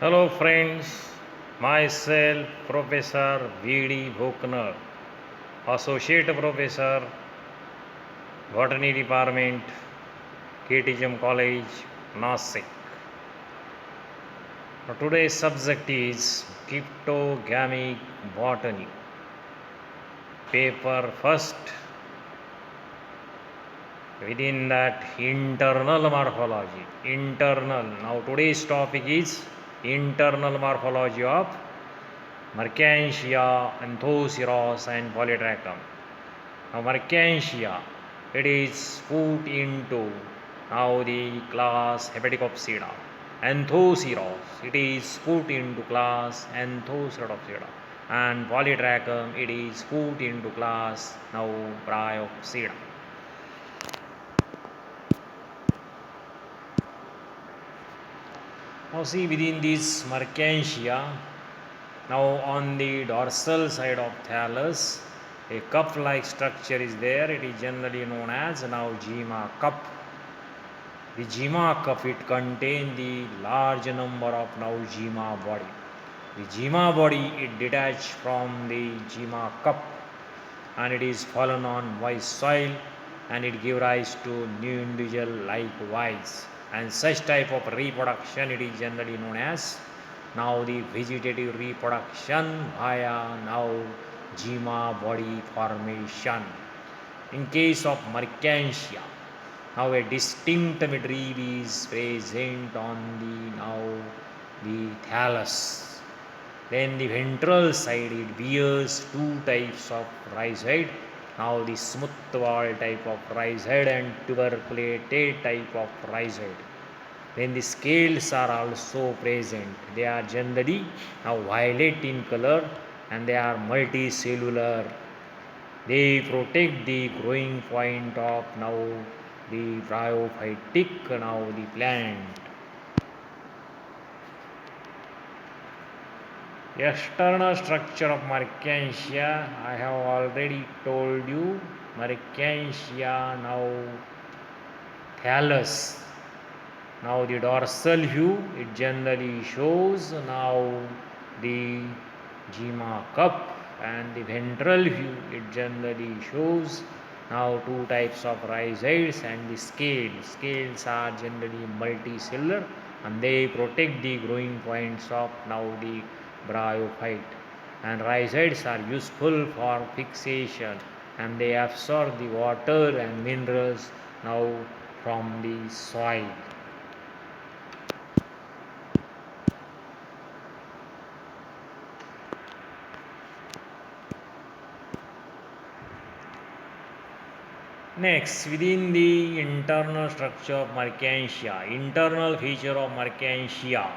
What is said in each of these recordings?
Hello friends, myself Professor V.D. Bhoknal, Associate Professor, Botany Department, KTGM College, Nasik. Today's subject is Cryptogamic Botany. Paper first, within that internal morphology. Now today's topic is internal morphology of Mercantia, Anthoceros and Polytrachum. Now Mercantia, it is put into now the class Hepaticopsida. Anthoceros, it is put into class Anthoceratopsida. And Polytrachum, it is put into class now Bryopsida. Now see within this Mercantia, now on the dorsal side of thallus, a cup-like structure is there. It is generally known as now Gema cup. The Gema cup, it contains the large number of now Gema body. The Gema body, it detached from the Gema cup and it is fallen on moist soil and it give rise to new individual likewise. And such type of reproduction, it is generally known as now the vegetative reproduction via now Gema body formation. In case of Mercantia, now a distinct midrib is present on the thallus. Then the ventral side, it bears two types of rhizoid. Now the smooth wall type of rhizoid and tuberculated type of rhizoid. Then the scales are also present. They are generally now violet in color and they are multicellular. They protect the growing point of now the bryophytic now the plant. External structure of Mercantia, I have already told you. Mercantia now thallus. Now the dorsal view, it generally shows now the Gema cup, and the ventral view, it generally shows now two types of rhizoids and the scales. Scales are generally multicellular and they protect the growing points of now the bryophyte. And rhizoids are useful for fixation and they absorb the water and minerals now from the soil. Next, within the internal structure of Mercantia, internal feature of Mercantia.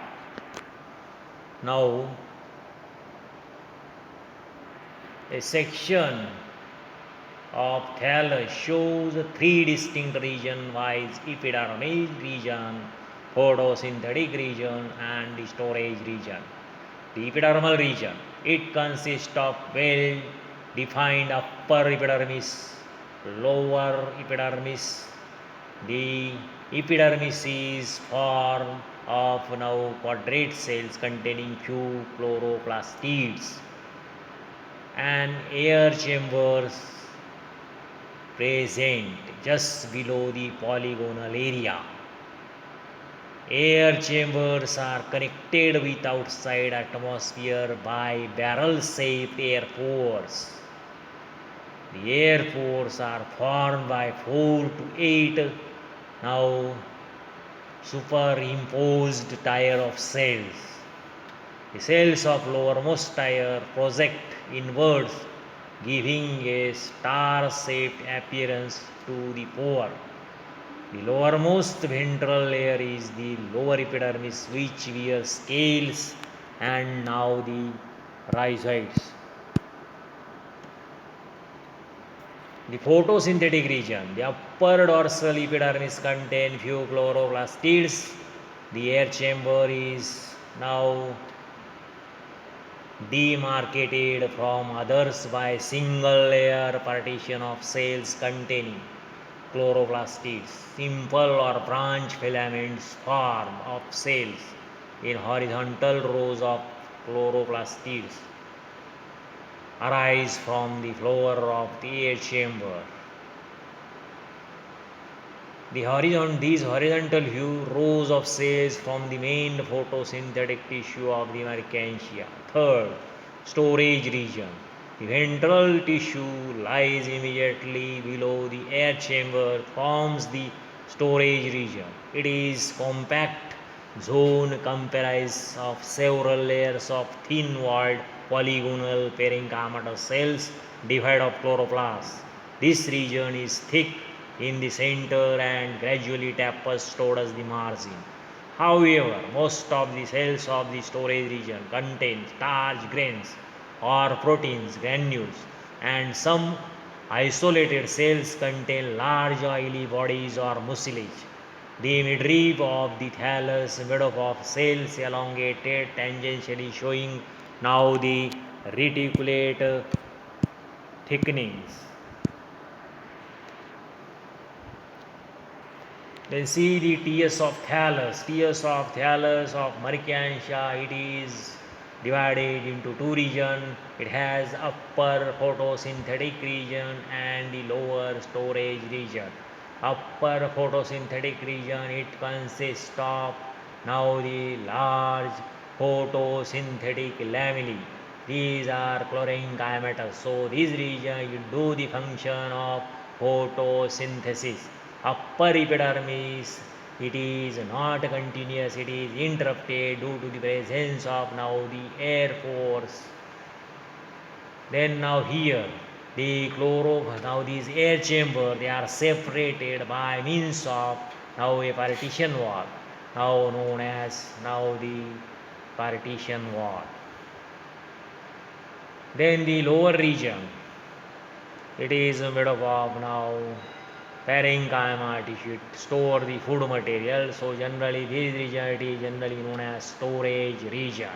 Now, a section of thallus shows three distinct region-wise epidermis region, photosynthetic region and the storage region. The epidermal region, it consists of well-defined upper epidermis, lower epidermis. The epidermis is formed of now quadrate cells containing few chloroplastids and air chambers present just below the polygonal area. Air chambers are connected with outside atmosphere by barrel-shaped air pores. The air pores are formed by 4 to 8 now superimposed tier of cells. The cells of lowermost tier project inwards, giving a star-shaped appearance to the pore. The lowermost ventral layer is the lower epidermis, which bears scales and now the rhizoids. The photosynthetic region, the upper dorsal epidermis contain few chloroplastids. The air chamber is now demarcated from others by single layer partition of cells containing chloroplastids. Simple or branch filaments form of cells in horizontal rows of chloroplastids arise from the floor of the air chamber. These horizontal rows of cells form the main photosynthetic tissue of the Mercantia. Third, storage region. The ventral tissue lies immediately below the air chamber, forms the storage region. It is compact zone comprised of several layers of thin-walled polygonal parenchymatous cells devoid of chloroplasts. This region is thick in the center and gradually tapers towards the margin. However, most of the cells of the storage region contain starch grains or proteins granules, and some isolated cells contain large oily bodies or mucilage. The midrib of the thallus made up of cells elongated tangentially, showing now the reticulate thickenings. Then see the TS of thallus. TS of thallus of Mercantia, it is divided into two regions. It has upper photosynthetic region and the lower storage region. Upper photosynthetic region, it consists of now the large photosynthetic lamellae. These are chlorine So this region it do the function of photosynthesis. Upper epidermis, it is not continuous, it is interrupted due to the presence of now the air force. Then now here now these air chamber, they are separated by means of now a partition wall, now known as now the partition wall. Then the lower region, it is made up of now parenchyma tissue, store the food material. So generally this region it is generally known as storage region.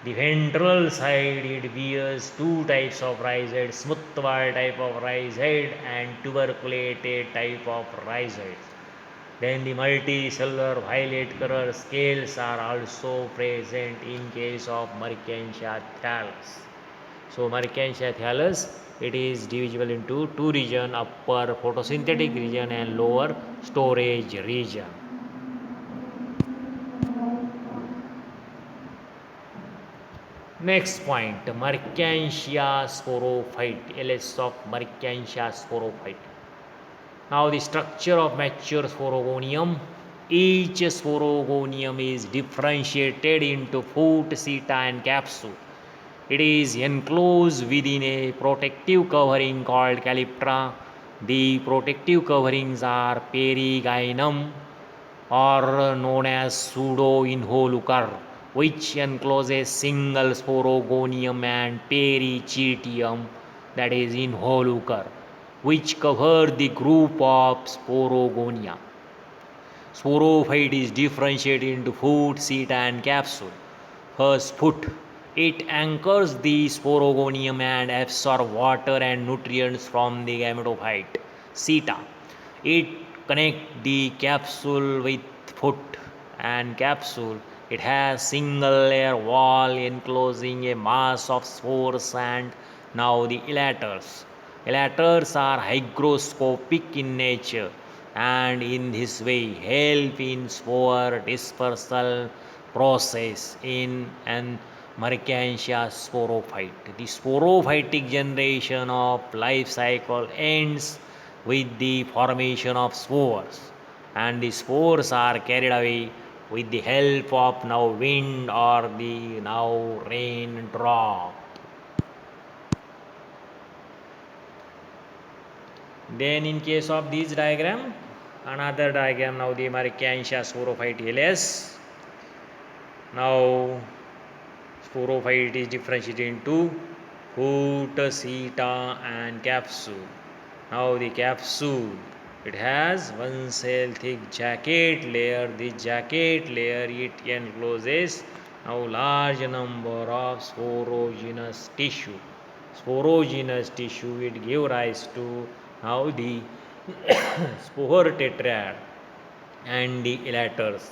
The ventral side it bears two types of rhizoids, smooth wall type of rhizoid and tuberculated type of rhizoids. Then the multicellular violet color scales are also present in case of Mercantia thallus. So Mercantia thallus, it is divisible into two regions, upper photosynthetic region and lower storage region. Next point, Mercantia sporophyte, LS of Mercantia sporophyte. Now the structure of mature sporogonium. Each sporogonium is differentiated into fruit, seta and capsule. It is enclosed within a protective covering called calyptra. The protective coverings are perigynum or known as pseudo-involucre, which encloses single sporogonium, and pericytium, that is involucre, which cover the group of sporogonia. Sporophyte is differentiated into foot, seta and capsule. First, foot. It anchors the sporogonium and absorbs water and nutrients from the gametophyte. Seta. It connects the capsule with foot and capsule. It has single layer wall enclosing a mass of spores and now the elaters. Elaters are hygroscopic in nature and in this way help in spore dispersal process in an Mercantia sporophyte. The sporophytic generation of life cycle ends with the formation of spores, and the spores are carried away with the help of now wind or the now rain drop. Then in case of this diagram, another diagram now the Mercantia sporophyte LS. Now sporophyte is differentiated into foot, seta and capsule. Now the capsule, it has one cell thick jacket layer. This jacket layer it encloses now large number of sporogenous tissue. Sporogenous tissue it give rise to now the spore tetrad and the elaters.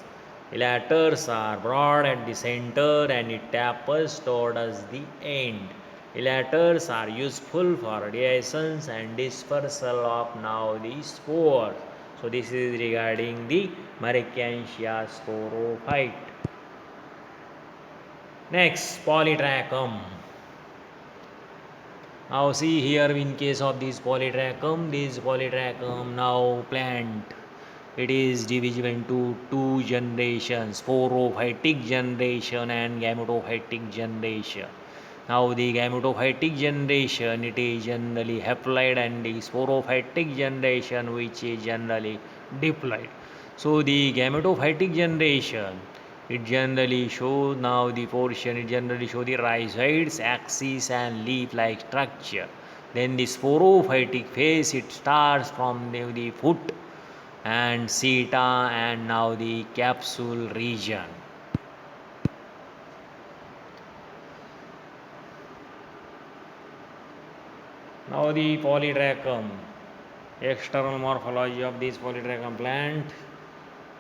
Elaters are broad at the center and it tapers towards the end. Elaters are useful for dehiscence and dispersal of now the spores. So this is regarding the Mercantia sporophyte. Next, polytrachum. Now see here in case of this polytrachum now plant. It is divisible into two generations, sporophytic generation and gametophytic generation. Now the gametophytic generation it is generally haploid and the sporophytic generation which is generally diploid. So the gametophytic generation it generally shows now the portion it generally show the rhizoids, axis and leaf like structure. Then the sporophytic phase it starts from the foot and seta and now the capsule region. Now the polytrachum, external morphology of this polytrachum plant.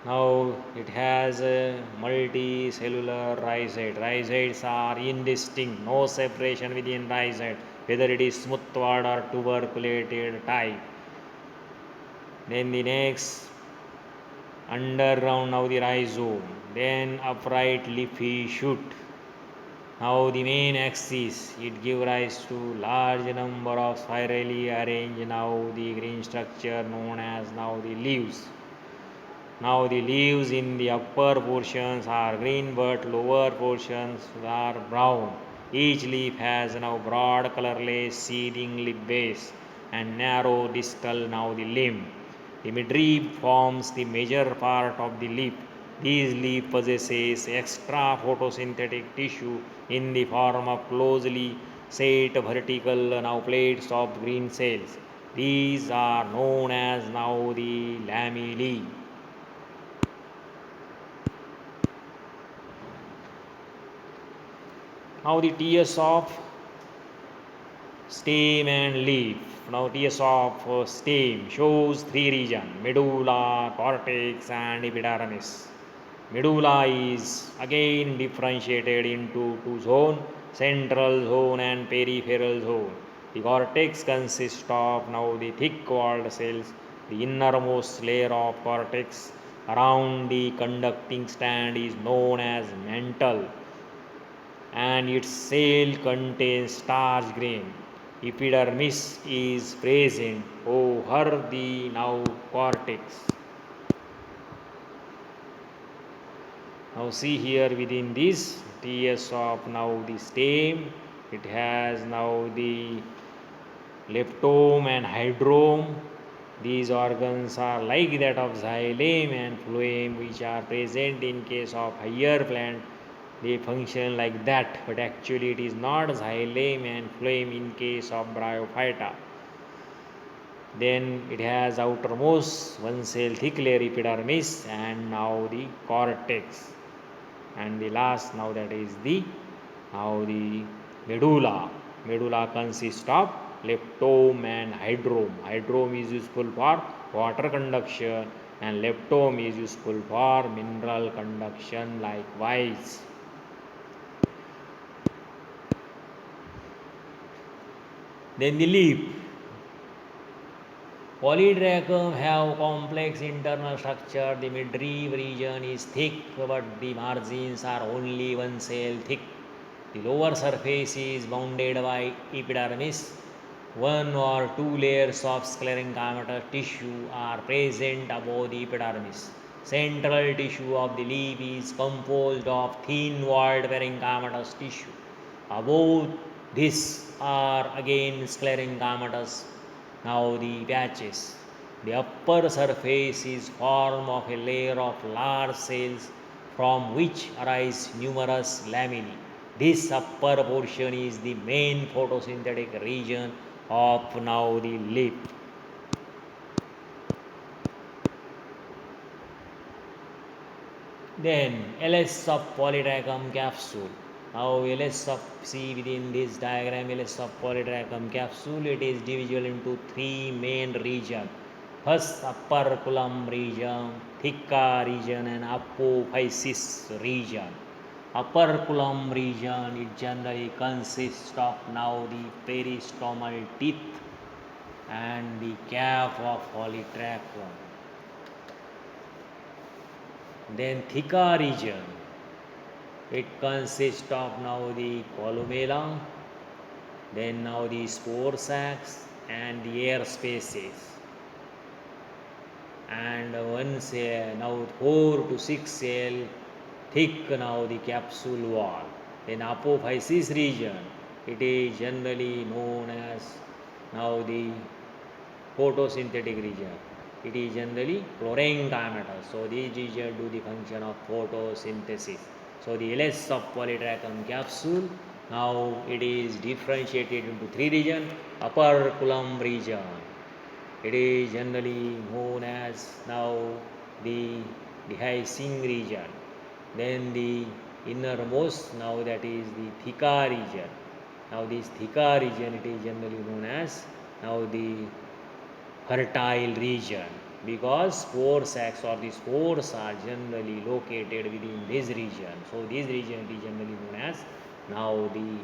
Now it has a multicellular rhizode. Rhizoids are indistinct, no separation within rhizode, whether it is smoothword or tuberculated type. Then the next underground now the rhizome, then upright leafy shoot. Now the main axis it gives rise to large number of spirally arranged now the green structure known as now the leaves. Now the leaves in the upper portions are green but lower portions are brown. Each leaf has now broad colorless seeding leaf base and narrow distal now the limb. The midrib forms the major part of the leaf. These leaf possesses extra photosynthetic tissue in the form of closely set vertical now plates of green cells. These are known as now the lamellae. Now the TS of stem and leaf. Now TS of stem shows three regions, medulla, cortex and epidermis. Medulla is again differentiated into two zones, central zone and peripheral zone. The cortex consists of now the thick walled cells, the innermost layer of cortex around the conducting strand is known as mantle and its cell contains starch grain. Epidermis is present over the now cortex. Now see here within this TS of now the stem, it has now the leptome and hydrome. These organs are like that of xylem and phloem which are present in case of higher plant. They function like that, but actually it is not xylem and phloem in case of Bryophyta. Then it has outermost one cell thick layer epidermis and now the cortex. And the last now that is the now the medulla. Medulla consists of leptome and hydrome. Hydrome is useful for water conduction and leptome is useful for mineral conduction likewise. Then the leaf. Polytrachum have complex internal structure. The midrib region is thick, but the margins are only one cell thick. The lower surface is bounded by epidermis. One or two layers of sclerenchymatous tissue are present above the epidermis. Central tissue of the leaf is composed of thin-walled parenchymatous tissue. Above this are again sclerenchymatous now the patches. The upper surface is formed of a layer of large cells from which arise numerous lamellae. This upper portion is the main photosynthetic region of now the leaf. Then LS of polytrachum capsule. Now LS of see within this diagram LS of polytrachum capsule it is divisible into three main regions. First upper column region theca region and apophysis region. Upper column region, it generally consists of now the peristomal teeth and the cap of polytrachum. Then theca region, it consists of now the columella, then now the spore sacs and the air spaces. And once now 4 to 6 cell thick now the capsule wall. Then apophysis region, it is generally known as now the photosynthetic region. It is generally chlorine-chimetal. So these regions do the function of photosynthesis. So the LS of polytrachum capsule, now it is differentiated into 3 regions. Upper column region, it is generally known as now the dehiscing region. Then the innermost, now that is the theca region. Now this theca region, it is generally known as now the fertile region, because spore sacs or the spores are generally located within this region. So this region is generally known as now the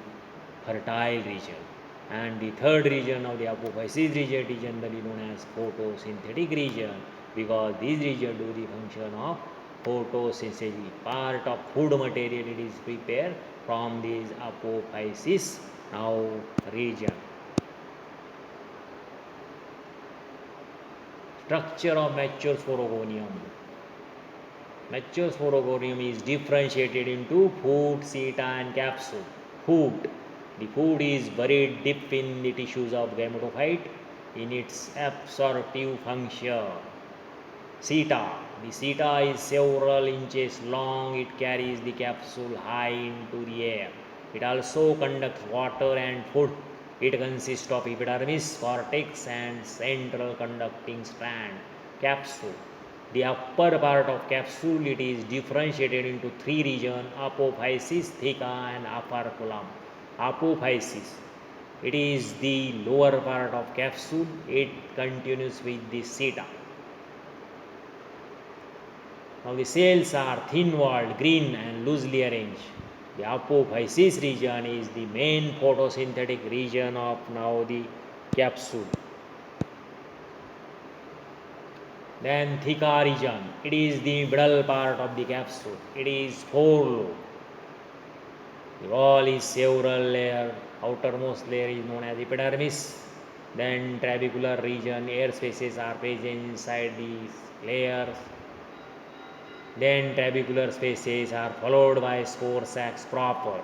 fertile region. And the third region of the apophysis region is generally known as photosynthetic region, because this region do the function of photosynthesis. Part of food material it is prepared from this apophysis now region. Structure of mature sporogonium. Mature sporogonium is differentiated into foot, seta and capsule. Foot. The foot is buried deep in the tissues of gametophyte in its absorptive function. Seta. The seta is several inches long. It carries the capsule high into the air. It also conducts water and food. It consists of epidermis, cortex and central conducting strand. Capsule. The upper part of capsule, it is differentiated into 3 regions: apophysis, theca and operculum. Apophysis, it is the lower part of capsule. It continues with the seta. Now the cells are thin-walled, green and loosely arranged. The apophysis region is the main photosynthetic region of now the capsule. Then theca region, it is the middle part of the capsule. It is 4 lobed. The wall is several layer. Outermost layer is known as epidermis. Then trabecular region, air spaces are present inside these layers. Then trabecular spaces are followed by spore sacs proper.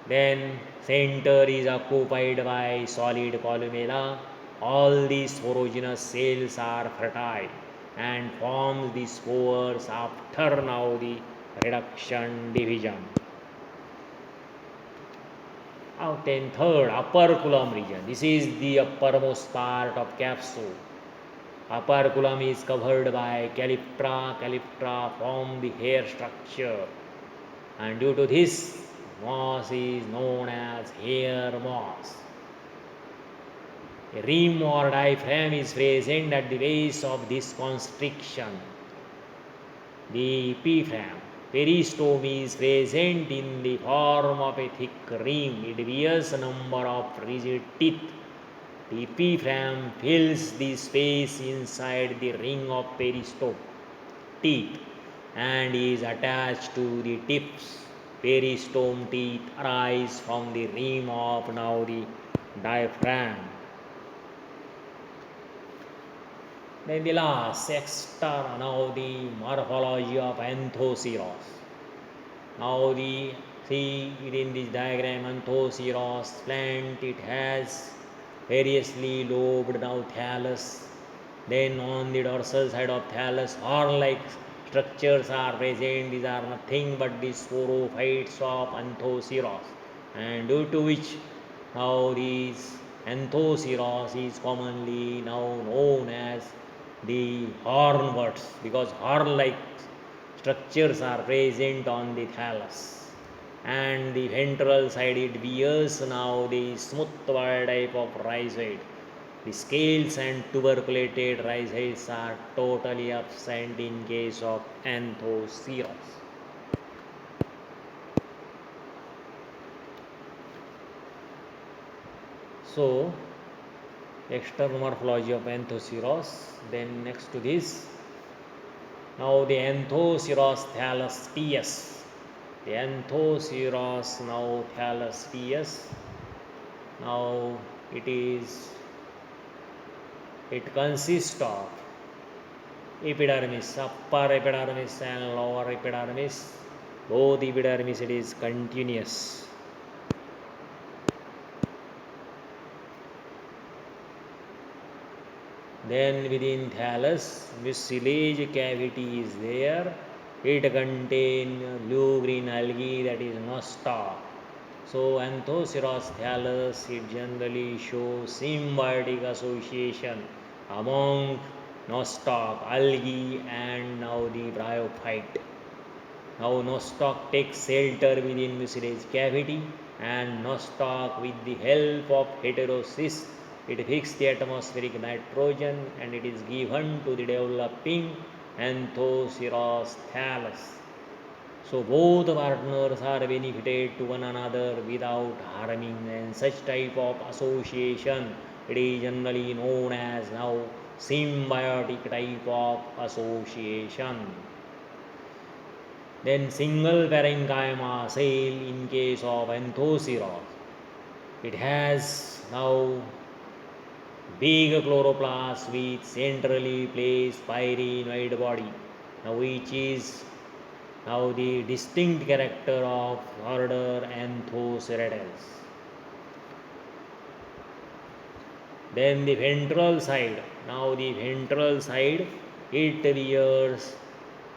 Then center is occupied by solid columella. All these sporogenous cells are fertile and forms the spores after now the reduction division. Now then third, upper column region. This is the uppermost part of capsule. Upper column is covered by calyptra. Calyptra form the hair structure, and due to this, moss is known as hair moss. A rim or diaphragm is present at the base of this constriction. The epiphragm. Peristome is present in the form of a thick rim. It bears a number of rigid teeth. The epiphragm fills the space inside the ring of peristome teeth and is attached to the tips. Peristome teeth arise from the rim of now the diaphragm. Then the last extra, now the morphology of Anthoceros. Now the see within this diagram, Anthoceros plant, it has variously lobed now thallus. Then on the dorsal side of thallus, horn-like structures are present. These are nothing but the sporophytes of Anthoceros, and due to which now these Anthoceros is commonly now known as the hornworts, because horn-like structures are present on the thallus. And the ventral side, it bears now the smooth type of rhizoid. The scales and tuberculated rhizoids are totally absent in case of Anthoceros. So, external morphology of Anthoceros. Then next to this, now the Anthoceros thalasteus. The Anthoceros now thalasteus. Now it consists of epidermis, upper epidermis and lower epidermis. Both epidermis it is continuous. Then within thallus, mucilage cavity is there. It contains blue-green algae, that is nostoc. So Anthoceros thallus, it generally shows symbiotic association among nostoc, algae and now the bryophyte. Now nostoc takes shelter within mucilage cavity, and nostoc with the help of heterocyst it fixes the atmospheric nitrogen and it is given to the developing Anthoceros thallus. So both partners are benefited to one another without harming, and such type of association it is generally known as now symbiotic type of association. Then single parenchyma cell in case of Anthoceros, it has now big chloroplast with centrally placed pyrenoid body, now which is now the distinct character of order Anthoceratales. Then the ventral side, now the ventral side it bears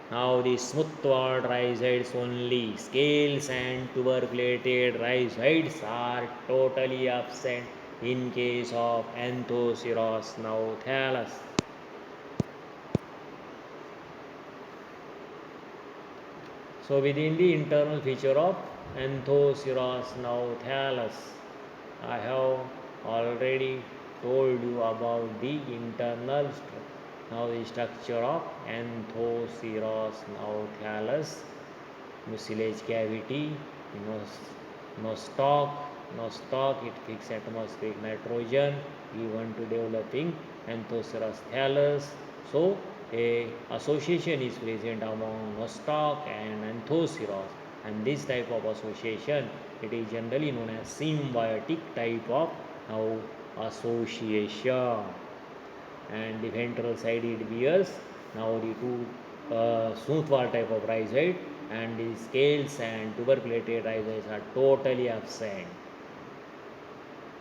now the smoothword rhizoids only. Scales and tuberculated rhizoids are totally absent in case of Anthoceros now thallus. So within the internal feature of Anthoceros now thallus, I have already told you about the internal now the structure of Anthoceros now thallus, mucilage cavity, nostoc, it fixes atmospheric nitrogen given to developing Anthoceros thallus. So a association is present among nostoc and Anthoceros, and this type of association it is generally known as symbiotic type of now association. And the ventral side it bears now the two smoothwall type of rhizoid, and the scales and tuberculated rhizoids are totally absent.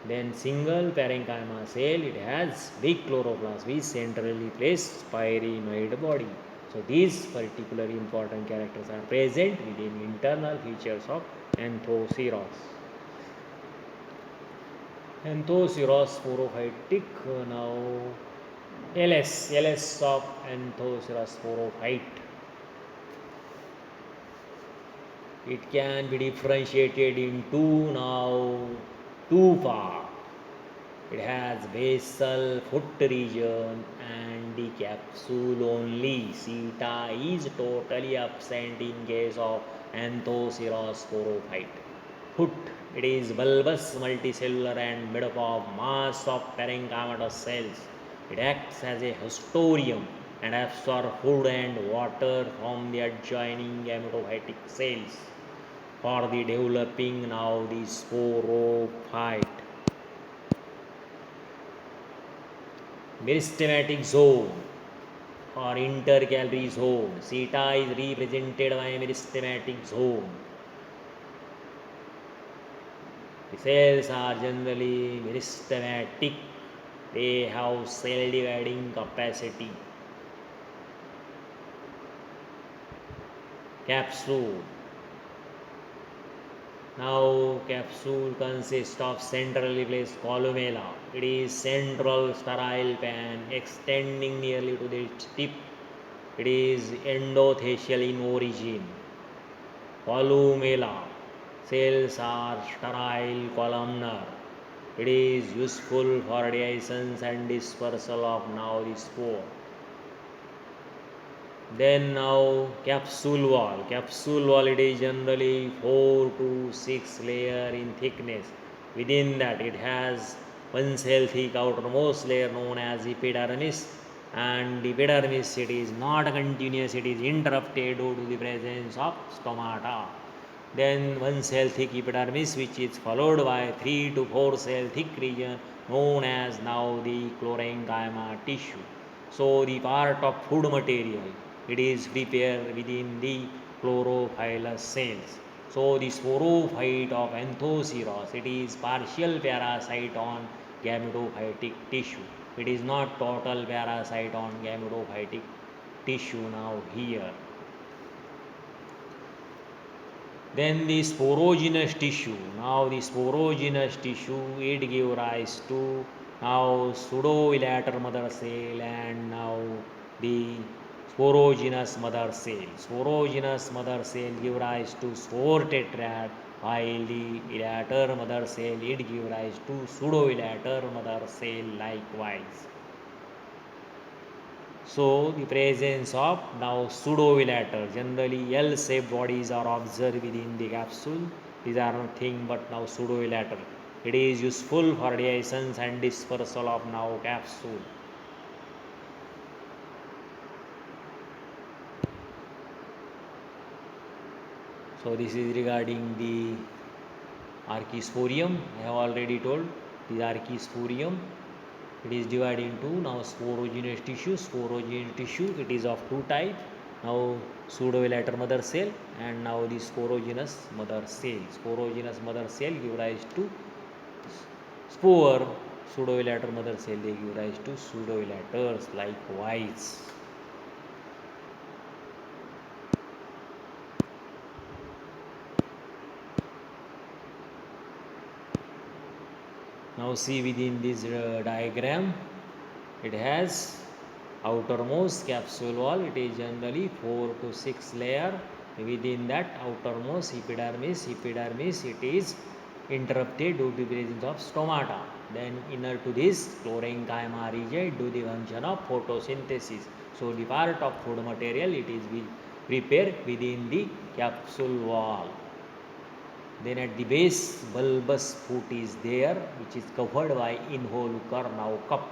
Then single parenchyma cell it has big chloroplast with centrally placed pyrenoid body. So these particularly important characters are present within internal features of Anthoceros. Anthoceros sporophytic, now LS of Anthoceros sporophyte. It can be differentiated into now two parts. It has basal foot region and the capsule only. Seta is totally absent in case of Anthoceros sporophyte. Foot, it is bulbous multicellular and made up of mass of parenchymatous cells. It acts as a hostorium and absorbs food and water from the adjoining gametophytic cells for the developing now the sporophyte. Meristematic zone or intercalary zone. Seta is represented by a meristematic zone. The cells are generally meristematic. They have cell dividing capacity. Capsule. Now capsule consists of centrally placed columella. It is central sterile pan extending nearly to the tip. It is endothecial in origin. Columella cells are sterile columnar. It is useful for dehiscence and dispersal of now the spore. Then now capsule wall. Capsule wall, it is generally 4 to 6 layer in thickness. Within that it has one cell thick outermost layer known as epidermis, and epidermis, it is not continuous, it is interrupted due to the presence of stomata. Then one cell thick epidermis, which is followed by 3 to 4 cell thick region known as now the chlorengama tissue. So the part of food material, it is prepared within the chlorophyllous cells. So the sporophyte of Anthoceros, it is partial parasite on gametophytic tissue. It is not total parasite on gametophytic tissue now here. Then the sporogenous tissue. Now the sporogenous tissue, it give rise to now pseudoilater mother cell and now the sporogenous mother cell. Sporogenous mother cell give rise to spore tetrad, while the ilater mother cell, it give rise to pseudoilater mother cell likewise. So the presence of now pseudoilater, generally L-shaped bodies are observed within the capsule. These are nothing but now pseudoilater. It is useful for dehiscence and dispersal of now capsule. So this is regarding the archisporium. I have already told the archisporium. It is divided into now sporogenous tissue. Sporogenous tissue, it is of two types. Now pseudoilater mother cell and now the sporogenous mother cell. Sporogenous mother cell give rise to spore. Pseudoilater mother cell, they give rise to pseudoilaters likewise. Now see within this diagram, it has outermost capsule wall, it is generally 4 to 6 layer. Within that outermost epidermis, it is interrupted due to the presence of stomata. Then inner to this chlorengama region do the function of photosynthesis. So the part of food material, it is prepared within the capsule wall. Then at the base bulbous foot is there, which is covered by involucre now cup.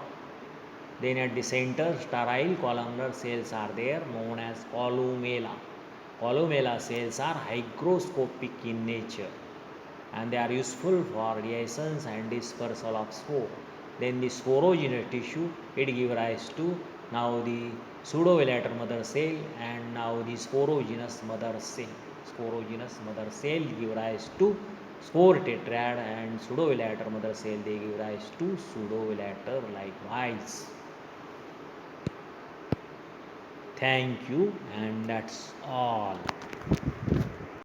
Then at the center sterile columnar cells are there known as columella. Columella cells are hygroscopic in nature and they are useful for dehiscence and dispersal of spore. Then the sporogenous tissue, it gives rise to now the pseudoilater mother cell and now the sporogenous mother cell. Sporogenous mother cell give rise to spore tetrad and pseudoilater mother cell, they give rise to pseudoilater likewise. Thank you, and that's all.